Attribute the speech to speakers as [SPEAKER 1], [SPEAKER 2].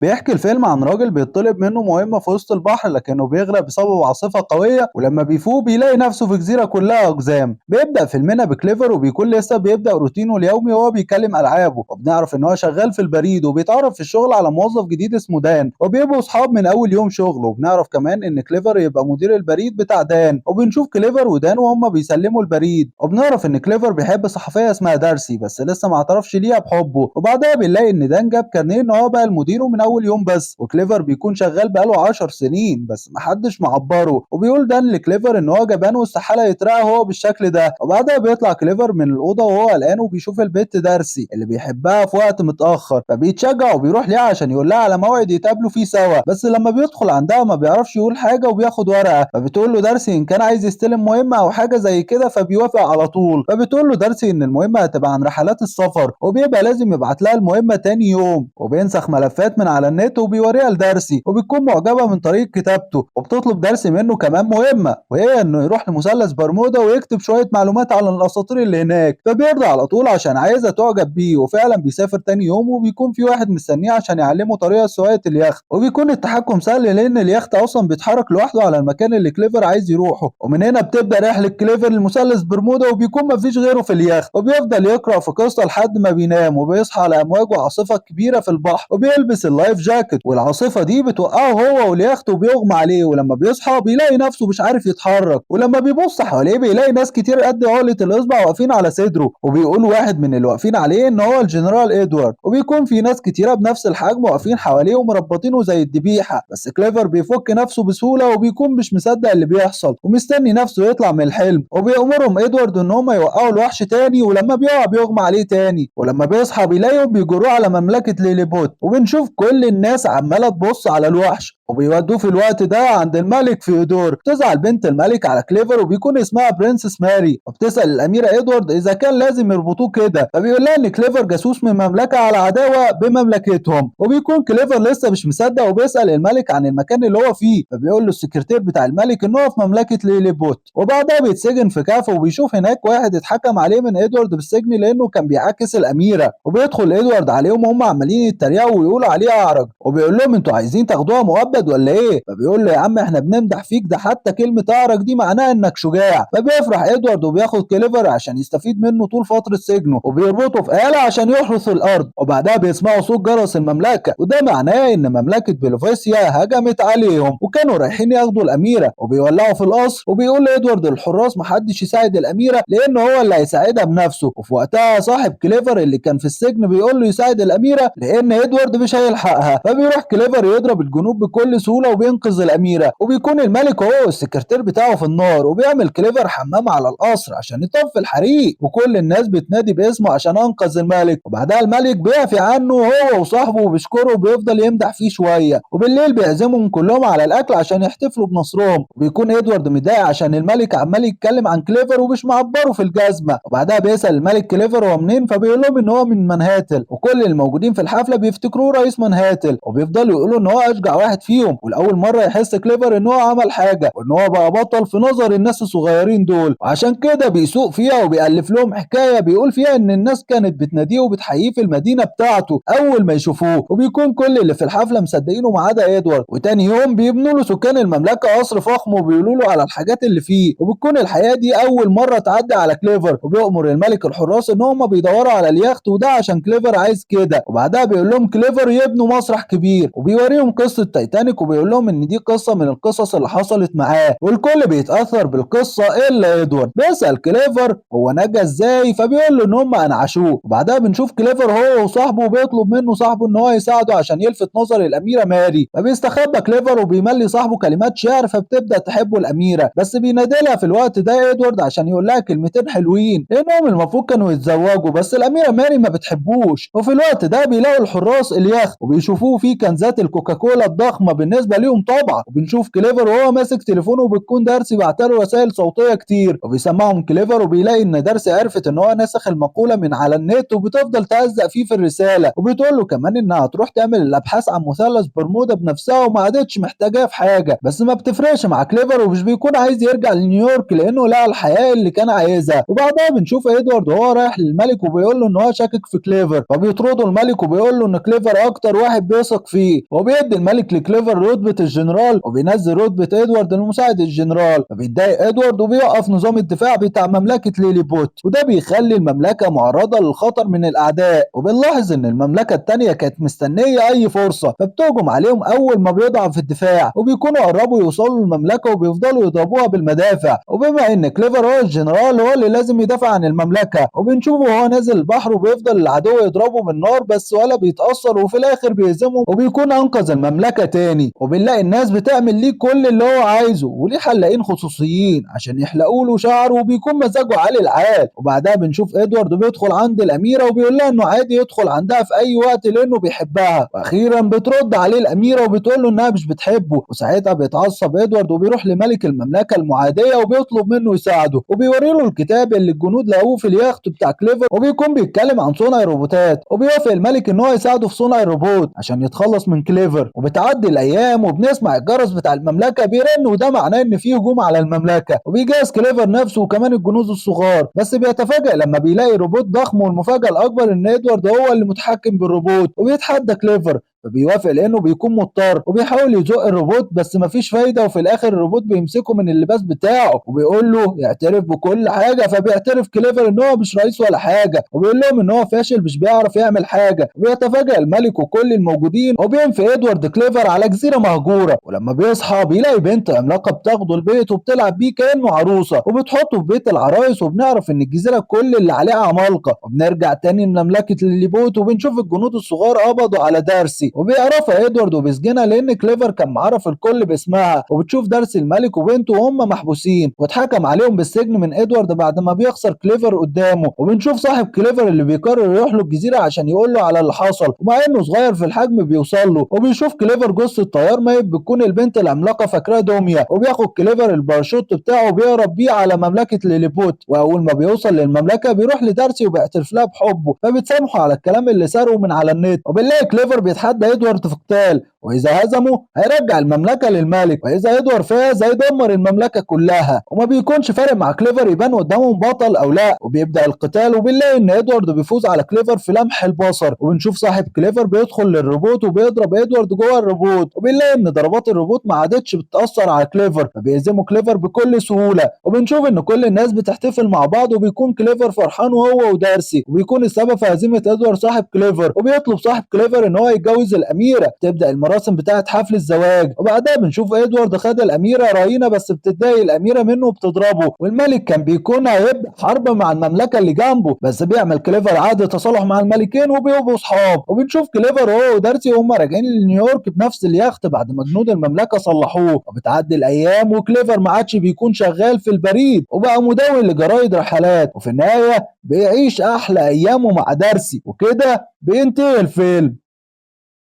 [SPEAKER 1] بيحكي الفيلم عن راجل بيطلب منه مهمة في وسط البحر لكنه بيغرق بسبب عاصفة قوية، ولما بيفوق بيلاقي نفسه في جزيرة كلها أقزام. بيبدأ فيلمنا بكليفر وبيكون لسه بيبدأ روتينه اليومي وهو بيكلم ألعابه، وبنعرف إن هو شغال في البريد وبيتعرف في الشغل على موظف جديد اسمه دان، وبيبقوا أصحاب من أول يوم شغله. وبنعرف كمان إن كليفر يبقى مدير البريد بتاع دان، وبنشوف كليفر ودان وهما بيسلموا البريد. وبنعرف إن كليفر بيحب صحفية اسمها دارسي بس لسه ما اعترفش ليها بحبه. وبعدها بنلاقي إن دان جاب كارنيه إن هو بقى المدير من أول يوم بس، وكليفر بيكون شغال بقاله 10 سنين بس محدش معبره. وبيقول دان لكليفر ان هو جبان واستحاله يترقى هو بالشكل ده. وبعدها بيطلع كليفر من الاوضه وهو قلقان وبيشوف البت دارسي اللي بيحبها في وقت متاخر، فبيتشجع وبيروح ليها عشان يقول لها على موعد يتقابلوا فيه سوا. بس لما بيدخل عندها ما بيعرفش يقول حاجه وبياخد ورقه، فبتقول له دارسي ان كان عايز يستلم مهمه او حاجه زي كده فبيوافق على طول. فبتقول له دارسي ان المهمه هتبقى عن رحلات السفر وبيبقى لازم يبعت لها المهمه تاني يوم، وبينسخ ملفات من على النت وبيوريها لدارسي وبتكون معجبه من طريقه كتابته. وبتطلب دارسي منه كمان مهمه وهي انه يروح لمثلث برمودا ويكتب شويه معلومات عن الاساطير اللي هناك، فبيرضى على طول عشان عايزه تعجب بيه. وفعلا بيسافر تاني يوم وبيكون في واحد مستنيه عشان يعلمه طريقه سواقه اليخت، وبيكون التحكم سهل لان اليخت اصلا بيتحرك لوحده على المكان اللي كليفر عايز يروحه. ومن هنا بتبدا رحله كليفر لمثلث برمودا وبيكون مفيش غيره في اليخت، وبيفضل يقرا في قصه لحد ما بينام وبيصحى على امواج وعاصفه كبيره في البحر، وبيلبس اللايف جاكيت والعاصفه دي بتوقعه هو واليخت وبيغمى عليه. ولما بيصحى بيلاقي نفسه مش عارف يتحرك، ولما بيبص حواليه بيلاقي ناس كتير قد عقله الاصبع واقفين على صدره. وبيقول واحد من اللي واقفين عليه ان هو الجنرال ادوارد، وبيكون في ناس كتيره بنفس الحجم واقفين حواليه ومربطينه زي الذبيحه. بس كليفر بيفك نفسه بسهوله وبيكون مش مصدق اللي بيحصل ومستني نفسه يطلع من الحلم، وبيأمرهم ادوارد ان هم يوقعوا الوحش تاني، ولما بيقع بيغمى عليه تاني. ولما بيصحى بيلاقيهم بيجروه على مملكه ليليبوت، وبنشوف كل الناس عماله تبص على الوحش. وبيودوه في الوقت ده عند الملك فيودور. بتزعل بنت الملك على كليفر وبيكون اسمها برنسس ماري، وبتسأل الأميرة إدوارد إذا كان لازم يربطوه كده، فبيقول لها إن كليفر جاسوس من مملكة على عداوة بمملكتهم. وبيكون كليفر لسه مش مصدق وبيسأل الملك عن المكان اللي هو فيه، فبيقول له السكرتير بتاع الملك إن هو في مملكة ليليبوت. وبعدها بيتسجن في كهف وبيشوف هناك واحد اتحكم عليه من إدوارد بالسجن لأنه كان بيعاكس الأميرة. وبيدخل إدوارد عليهم وهم عمالين يتريقوا ويقولوا عليه أعرج، وبيقول لهم أنتوا عايزين تاخدوها مؤبد ولا ايه؟ فبيقول له يا عم احنا بنمدح فيك، ده حتى كلمه اعرج دي معناها انك شجاع. فبيفرح ادوارد وبياخد كليفر عشان يستفيد منه طول فتره سجنه، وبيربطه في آلة عشان يحرث الارض. وبعدها بيسمعوا صوت جرس المملكه، وده معناه ان مملكه بلوفيسيا هجمت عليهم وكانوا رايحين ياخدوا الاميره، وبيولعوا في القصر. وبيقول لادوارد الحراس محدش يساعد الاميره لان هو اللي هيساعدها بنفسه. وفي وقتها صاحب كليفر اللي كان في السجن بيقول له يساعد الاميره لان ادوارد مش هيلحقها. فبيروح كليفر يضرب الجنود بكل سهوله وبينقذ الاميره، وبيكون الملك هو والسكرتير بتاعه في النار. وبيعمل كليفر حمام على القصر عشان يطفي الحريق، وكل الناس بتنادي باسمه عشان انقذ الملك. وبعدها الملك بيعفي عنه هو وصاحبه وبيشكره وبيفضل يمدح فيه شويه، وبالليل بيعزمهم كلهم على الاكل عشان يحتفلوا بنصرهم. وبيكون ادوارد متضايق عشان الملك عمال يتكلم عن كليفر ومش معبره في الجزمه. وبعدها بيسال الملك كليفر هو منين، فبيقول لهم ان هو من منهاتل، وكل الموجودين في الحفله بيفتكروه رئيس منهاتل، وبيفضلوا يقولوا ان هو اشجع واحد فيهم. والاول مره يحس كليفر ان هو عمل حاجه وان هو بقى بطل في نظر الناس الصغيرين دول، وعشان كده بيسوق فيها وبيألف لهم حكايه بيقول فيها ان الناس كانت بتناديه وبتحييه في المدينه بتاعته اول ما يشوفوه. وبيكون كل اللي في الحفله مصدقينه ما عدا ادوارد. وتاني يوم بيبنوا له سكان المملكه قصر فخم وبيقولوا له على الحاجات اللي فيه. وبتكون الحياه دي اول مره تعدي على كليفر، وبيأمر الملك الحراس ان هم بيدوروا على اليخت وده عشان كليفر عايز كده. وبعدها بيقول لهم كليفر يبنوا مسرح كبير وبيوريهم قصه تايتانيك، وبيقول لهم ان دي قصه من القصص اللي حصلت معاه، والكل بيتاثر بالقصه الا ادوارد. بيسال كليفر هو نجا ازاي، فبيقول له ان هم انعشوه. وبعدها بنشوف كليفر هو وصاحبه وبيطلب منه صاحبه ان هو يساعده عشان يلفت نظر الاميره ماري. فبيستخبى كليفر وبيملي صاحبه كلمات شعر فبتبدا تحبه الاميره، بس بينادلها في الوقت ده ادوارد عشان يقول لها كلمتين حلوين لانهم المفروض كانوا يتزوجوا، بس الاميره ماري ما بتحبوش. وفي الوقت ده بيلاقوا الحراس اليخت وبيشوفوه فيه كنزات الكوكاكولا الضخمه صدمة بالنسبة ليهم طبعا. وبنشوف كليفر وهو ماسك تليفونه وبتكون دارسي بعتله رسائل صوتية كتير، وبيسمعهم كليفر وبيلاقي ان دارسي عرفت ان هو نسخ المقولة من على النت، وبتفضل تهزق فيه في الرسالة، وبتقول له كمان انها هتروح تعمل الابحاث عن مثلث برمودا بنفسها وما عادتش محتاجاه في حاجة. بس ما بتفرقش مع كليفر ومش بيكون عايز يرجع لنيويورك لانه لقى الحياة اللي كان عايزها. وبعدها بنشوف ادوارد وهو رايح للملك وبيقول له ان هو شاكك في كليفر، فبيطرده الملك وبيقول له ان كليفر اكتر واحد بيثق فيه، وبيدي الملك لكليفر رتبة الجنرال وبينزل رتبة ادوارد لمساعد الجنرال. فبيتضايق ادوارد وبيوقف نظام الدفاع بتاع مملكة ليلي بوت، وده بيخلي المملكة معرضة للخطر من الاعداء. وبنلاحظ ان المملكة التانية كانت مستنية اي فرصة فبتهجم عليهم اول ما بيضعف الدفاع، وبيكونوا قربوا يوصلوا للمملكة وبيفضلوا يضربوها بالمدافع. وبما ان كليفر هو الجنرال هو اللي لازم يدافع عن المملكة، وبنشوفه وهو نازل البحر وبيفضل العدو يضربه بالنار بس ولا بيتأثر، وفي الاخر بيهزمه وبيكون انقذ المملكة تاني. وبنلاقي الناس بتعمل ليه كل اللي هو عايزه، وليه حلاقين خصوصيين عشان يحلقوا له شعره وبيكون مزاجه عالي العال. وبعدها بنشوف ادوارد بيدخل عند الاميرة وبيقول لها انه عادي يدخل عندها في اي وقت لانه بيحبها. واخيرا بترد عليه الاميرة وبتقول له انها مش بتحبه، وساعتها بيتعصب ادوارد وبيروح لملك المملكة المعادية وبيطلب منه يساعده، وبيوري له الكتاب اللي الجنود لقوه في اليخت بتاع كليفر وبيكون بيتكلم عن صنع الروبوتات. وبيوافق الملك ان هو يساعده في صنع الروبوت عشان يتخلص من كليفر. وبتعدي الايام وبنسمع الجرس بتاع المملكة بيرن، وده معناه ان في هجوم على المملكة، وبيجهز كليفر نفسه وكمان الجنود الصغار. بس بيتفاجئ لما بيلاقي روبوت ضخم، والمفاجأة الاكبر ان ادوارد هو اللي متحكم بالروبوت وبيتحدى كليفر، فبيوافق لانه بيكون مضطر، وبيحاول يزق الروبوت بس مفيش فايده. وفي الاخر الروبوت بيمسكه من اللباس بتاعه وبيقول له يعترف بكل حاجه. فبيعترف كليفر ان هو مش رئيس ولا حاجه، وبيقول لهم ان هو فاشل مش بيعرف يعمل حاجه. وبيتفاجئ الملك وكل الموجودين وبينفي ادوارد كليفر على جزيره مهجوره. ولما بيصحى بيلاقي بنت عملاقه بتاخده البيت وبتلعب بيه كانه عروسه وبتحطه في بيت العرايس. وبنعرف ان الجزيره كل اللي عليها عمالقه. وبنرجع تاني لمملكه ليليبوت وبنشوف الجنود الصغار قبضوا على دارسي، وبيعرفها ادوارد وبيسجنها لان كليفر كان معرف الكل باسمها. وبتشوف دارسي الملك وبنته وهم محبوسين واتحكم عليهم بالسجن من ادوارد بعد ما بيخسر كليفر قدامه. وبنشوف صاحب كليفر اللي بيقرر يروح له الجزيره عشان يقول له على اللي حصل، ومع انه صغير في الحجم بيوصل له. وبيشوف كليفر جثه طيار ميت بتكون البنت العملاقه فاكراه دوميا، وبياخد كليفر الباراشوت بتاعه وبيهرب بيه على مملكه ليليبوت. واول ما بيوصل للمملكه بيروح لدارسي وبيعترف لها بحبه، فبتسامحه على الكلام اللي سرقه من على النت. وبنلاقي كليفر بيتحدى ادوارد في قتال، واذا هزمه هيرجع المملكه للملك، واذا ادوارد فاز هيدمر المملكه كلها. وما بيكونش فارق مع كليفر يبان قدامهم بطل او لا. وبيبدا القتال وبنلاقي ان ادوارد بيفوز على كليفر في لمح البصر. وبنشوف صاحب كليفر بيدخل للروبوت وبيضرب ادوارد جوه الروبوت، وبنلاقي ان ضربات الروبوت ما عادتش بتاثر على كليفر فبيهزموا كليفر بكل سهوله. وبنشوف ان كل الناس بتحتفل مع بعض وبيكون كليفر فرحان وهو ودارسي، وبيكون السبب في هزيمه ادوارد صاحب كليفر. وبيطلب صاحب كليفر ان هو يتجوز الاميره. تبدا المراسم بتاعه حفل الزواج، وبعدها بنشوف ادوارد خد الاميره رهينه بس بتتضايق الاميره منه وبتضربه. والملك كان بيكون هيبدا حرب مع المملكه اللي جنبه، بس بيعمل كليفر عقد تصالح مع الملكين وبيبقوا صحاب. وبنشوف كليفر هو ودارسي وهم راجعين لنيويورك بنفس اليخت بعد ما جنود المملكه صلحوه. وبتعدي الايام وكليفر ما عادش بيكون شغال في البريد وبقى مدون لجرايد رحلات، وفي النهايه بيعيش احلى ايامه مع دارسي. وكده بينتهي الفيلم.